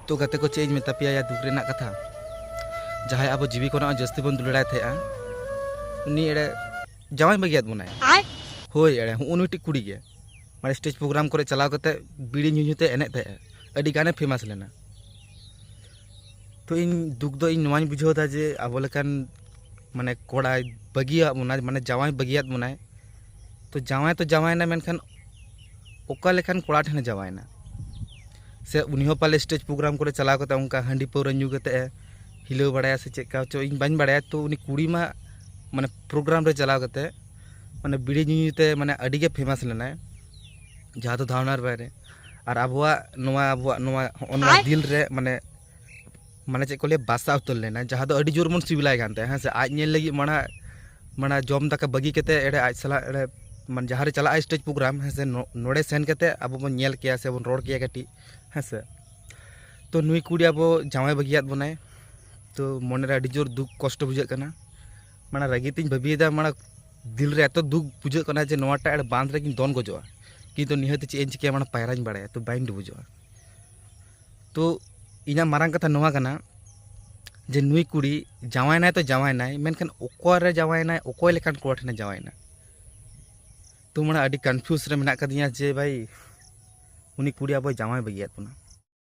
तो गाते को चेज मेता पे दुख रेना कथा जहाँ अब जीवी को जस्ती बन दुलड़ा थे उनी एड़े जावाई बगियात बनाए होय एड़े उनटी कुड़ी गे माने स्टेज प्रोग्राम करे चलाव करते बीड़ी ᱧᱩᱧᱩते एने थे अडी गाने फेमस लेना तो इन दुख दो इन नवानी बुझावदा जे अब लेकान माने कोड़ा बगिया बना माने जावाई बगियात बनाए तो जावायना मेनखान ओका लेखान कोड़ा ठेने जावायना से उन्हीं पाले स्टेज प्रोग्राम करे चलाव करते उनका हांडी पौरा ᱧᱩ करते हिलो बड़ाया से चेक चो इन बाñ बड़ाया तो उनी कुड़ी मा माने प्रोग्राम रे चलाव करते माने बीड़ी ᱧᱩᱧᱩते माने अडी गे फेमस लेना जहाँ तो धावनार बारे और आबुआ दिल रे माने माने चेक को ले बासा उतर लेना जहाँ तो अडी जोर मन सिबिलाय गानते हैं से आज नेल लगी मना मना जम दाका बगी केते एड़े आज सला एड़े मन जहाँ रे चला स्टेज प्रोग्राम है से नोड़े सेन केते अब बन नेल किया से बन रोड किया कटी है से तो नुई कुड़ी अब जावाई बगियात बनाए तो मन रे अडी जोर दुख कष्ट बुझे कना माना रगी तीन भाबीदा माना दिल रे एत दुख बुझे कना जे नोटा एड़े बांध रे दोन गजोआ किंतु निहत चे चिकिया माना पायराñ बड़ाया तो बाइन डुबुजोआ तो इना मारांग कथा नोवा कना जे नुई कुड़ी जावायनाय तो जावायनाय मेनखान ओको रे जावायनाय ओको लेखान कोड़ा ठेने जावायना तो माना अडी कन्फ्यूज रे मेना कदिया जे भाई उनी कुड़ी अब जावाई बगियात बना।